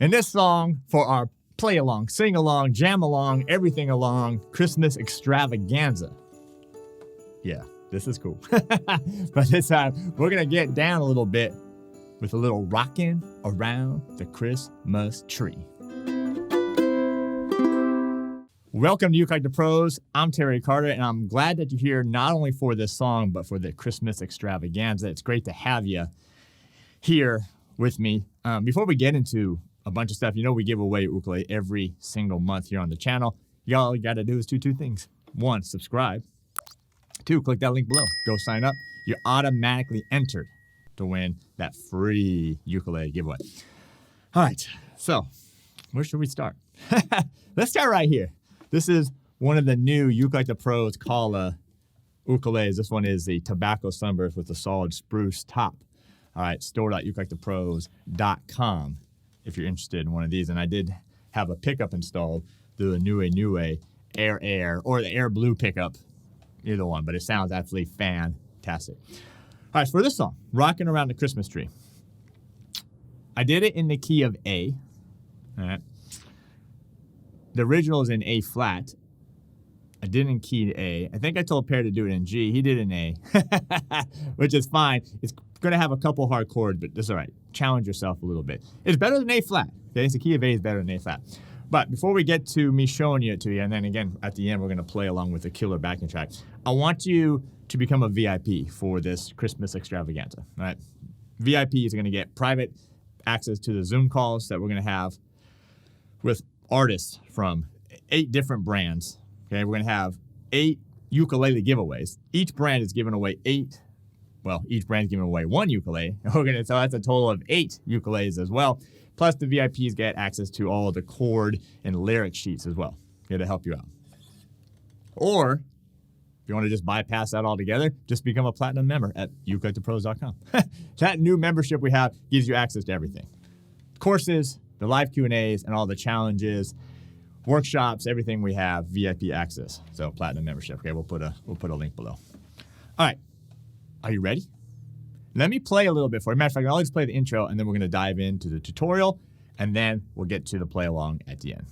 And this song for our play along, sing along, jam along, everything along, Christmas Extravaganza. Yeah, this is cool. But this time, we're going to get down a little bit with a little rockin' around the Christmas tree. Welcome to Ukulele Pros. I'm Terry Carter, and I'm glad that you're here not only for this song, but for the Christmas Extravaganza. It's great to have you here with me. Before we get into a bunch of stuff, you know we give away ukulele every single month here on the channel. All you got to do is do two things. One, subscribe. Two, click that link below. Go sign up. You're automatically entered to win that free ukulele giveaway. All right, so where should we start? Let's start right here. This is one of the new Ukulele Pros Kala ukuleles. This one is the tobacco sunburst with a solid spruce top. All right, store.ukulelepros.com if you're interested in one of these. And I did have a pickup installed through the Niue Air or the Air Blue pickup, either one, but it sounds absolutely fantastic. All right, for this song, Rockin' Around the Christmas Tree, I did it in the key of A. All right. The original is in A flat. I did it in key A. I think I told Pear to do it in G. He did it in A, which is fine. It's going to have a couple hard chords, but that's all right. Challenge yourself a little bit. It's better than A flat. Okay, so the key of A is better than A flat. But before we get to me showing it to you, and then again, at the end, we're going to play along with a killer backing track, I want you to become a VIP for this Christmas Extravaganza. All right? VIPs are going to get private access to the Zoom calls that we're going to have with artists from 8 different brands. Okay, we're going to have 8 ukulele giveaways. Each brand is giving away each brand is giving away 1 ukulele. So that's a total of 8 ukuleles as well. Plus the VIPs get access to all the chord and lyric sheets as well. Here to help you out. Or if you want to just bypass that altogether, just become a platinum member at ukulelepros.com. That new membership we have gives you access to everything. Courses, the live Q&As, and all the challenges, workshops, everything we have, VIP access. So platinum membership. Okay, we'll put a link below. All right, are you ready? Let me play a little bit for you. Matter of fact, I'll always play the intro, and then we're going to dive into the tutorial, and then we'll get to the play along at the end.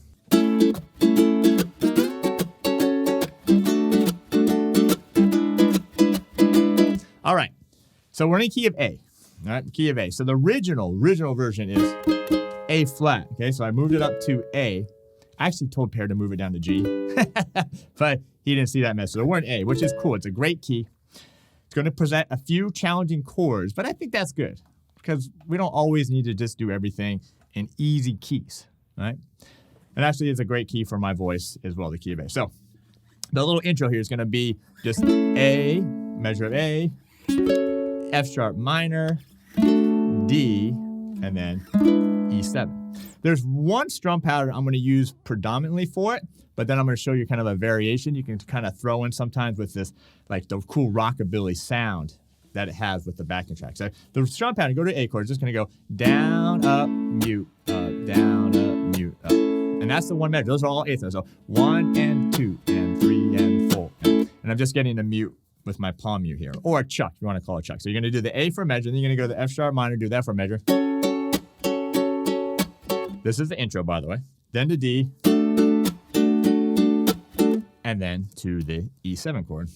All right, so we're in key of A. All right, key of A. So the original version is A flat. Okay, so I moved it up to A. I actually told Pear to move it down to G, but he didn't see that message. So we're in A, which is cool. It's a great key. It's going to present a few challenging chords, but I think that's good because we don't always need to just do everything in easy keys, right? And actually, it's a great key for my voice as well, the key of A. So the little intro here is going to be just A, measure of A, F sharp minor, D, and then E7. There's one strum pattern I'm going to use predominantly for it, but then I'm going to show you kind of a variation you can kind of throw in sometimes with this, like the cool rockabilly sound that it has with the backing track. So the strum pattern, go to A chord, it's just going to go down, up, mute, down, up, mute, up. And that's the one measure. Those are all eighths. So 1 and 2 and 3 and 4. And I'm just getting a mute with my palm mute here, or a chuck, if you want to call it a chuck. So you're going to do the A for a measure, then you're going to go to the F sharp minor, do that for a measure. This is the intro, by the way. Then to D, and then to the E7 chord.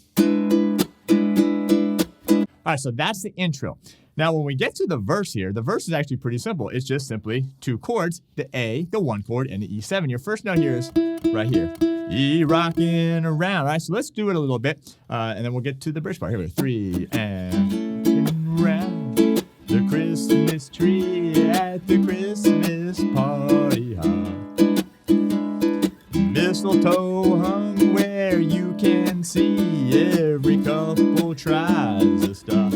All right, so that's the intro. Now, when we get to the verse here, the verse is actually pretty simple. It's just simply 2 chords, the A, the 1 chord, and the E7. Your first note here is right here. E rockin' around. All right, so let's do it a little bit, and then we'll get to the bridge part. Here we go. 3 and round the Christmas tree at the Christmas party hop. Mistletoe hung where you can see every couple tries to stop.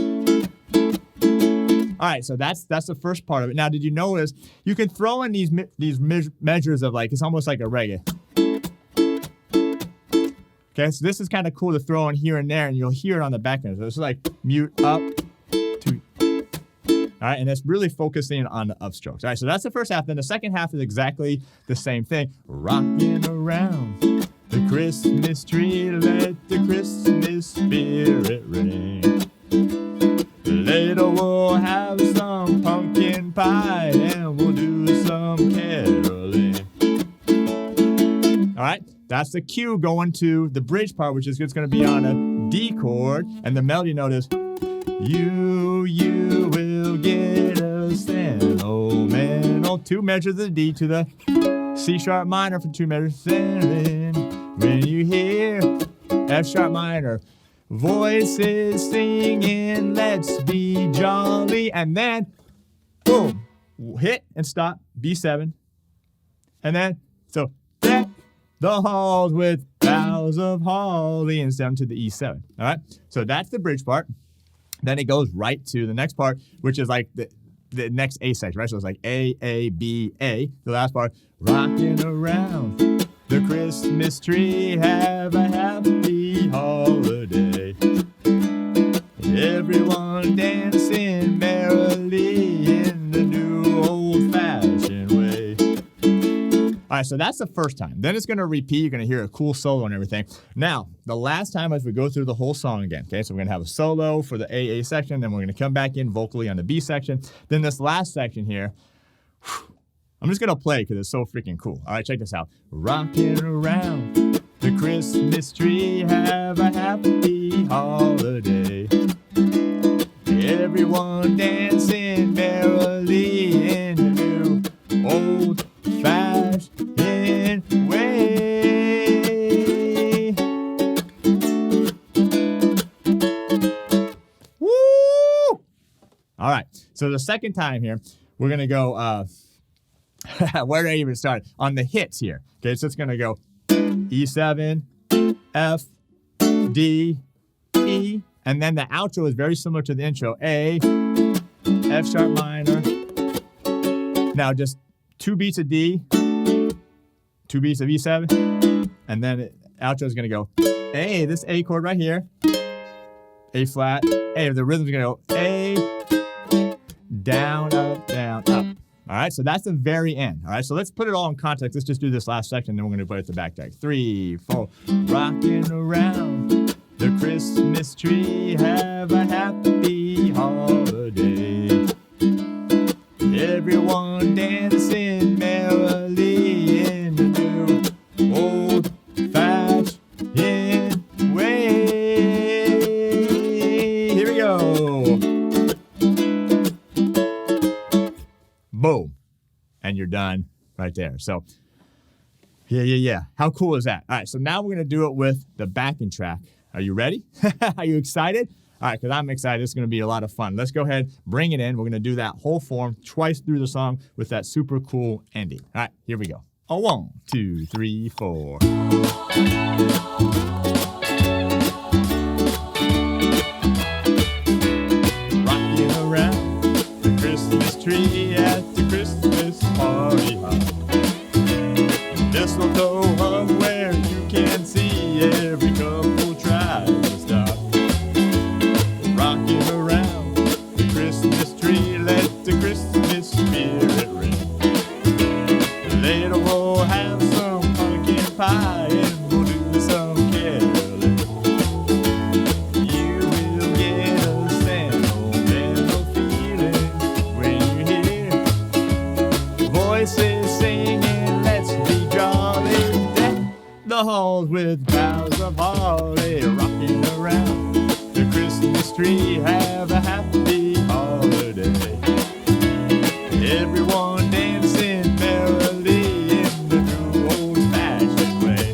All right, so that's the first part of it. Now, did you notice you can throw in these measures of like, it's almost like a reggae. Okay, so this is kind of cool to throw in here and there, and you'll hear it on the back end. So it's like mute up, 2. All right, and it's really focusing on the upstrokes. All right, so that's the first half. Then the second half is exactly the same thing. Rocking around the Christmas tree, let the Christmas spirit ring. Later we'll have some pumpkin pie and we'll do some That's the cue going to the bridge part, which is it's going to be on a D chord, and the melody note is you will get a sentimental. 2 measures of D to the C sharp minor for 2 measures. When you hear F sharp minor, voices singing, let's be jolly, and then boom, hit and stop, B7, and then so deck the halls with boughs of holly, and down to the E7. All right, so that's the bridge part. Then it goes right to the next part, which is like the next A section, right? So it's like A, B, A. The last part, rocking around the Christmas tree, have a happy holiday. Everyone dancing merrily in the new old-fashioned way. All right, so that's the first time. Then it's going to repeat. You're going to hear a cool solo and everything. Now, the last time as we go through the whole song again, okay? So we're going to have a solo for the AA section, then we're going to come back in vocally on the B section. Then this last section here, I'm just going to play because it's so freaking cool. All right, check this out. Rocking around the Christmas tree, have a happy holiday. Everyone dancing merrily in the new old-fashioned way. Woo! All right, so the second time here, we're going to go, where did I even start? On the hits here. Okay, so it's going to go E7, F, D, E, and then the outro is very similar to the intro. A, F sharp minor. Now just 2 beats of D, 2 beats of E7, and then outro is going to go A, this A chord right here, A flat, A, the rhythm's going to go A, down, up, down, up. All right, so that's the very end. All right, so let's put it all in context. Let's just do this last section, then we're going to play it the back deck. 3, 4. Rocking around the Christmas tree, have a happy holiday. Everyone dancing merrily in the new old-fashioned way. Here we go. Boom. And you're done right there. So, yeah. How cool is that? All right, so now we're going to do it with the backing track. Are you ready? Are you excited? All right, because I'm excited. It's going to be a lot of fun. Let's go ahead, bring it in. We're going to do that whole form twice through the song with that super cool ending. All right, here we go. 1, 2, 3, 4. Rocking around the Christmas tree at the Christmas party hop. Mistletoe hung where you can see every couple tries to stop. Rocking around the Christmas tree, let the Christmas spirit ring. Later we'll have some pumpkin pie and we'll do some caroling. You will get a sentimental feeling when you hear voices singing, let's be jolly. Deck the halls with boughs of holly, rocking around the Christmas tree, have a happy holiday. Everyone dancing merrily in the new old-fashioned way.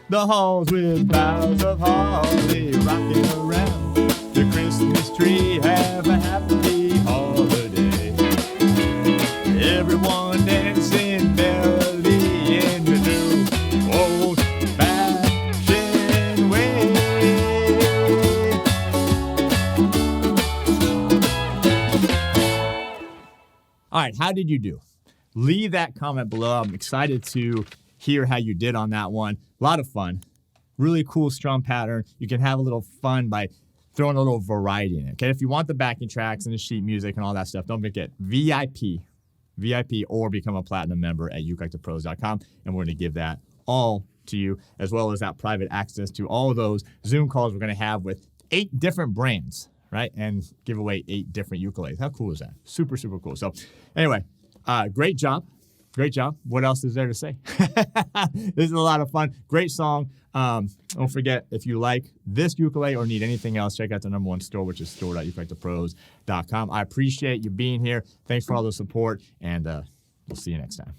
The halls with boughs of holly, rocking around the Christmas tree, have a happy holiday. Everyone dancing merrily in the new old-fashioned way. All right, how did you do? Leave that comment below. I'm excited to hear how you did on that one. A lot of fun. Really cool strum pattern. You can have a little fun by throwing a little variety in it. Okay, if you want the backing tracks and the sheet music and all that stuff, don't forget VIP, or become a platinum member at ukuleletoPros.com, and we're going to give that all to you, as well as that private access to all of those Zoom calls we're going to have with 8 different brands, right? And give away 8 different ukuleles. How cool is that? Super, super cool. So anyway, great job. Great job. What else is there to say? This is a lot of fun. Great song. Don't forget, if you like this ukulele or need anything else, check out the #1 store, which is store.ukuleletoPros.com. I appreciate you being here. Thanks for all the support, and we'll see you next time.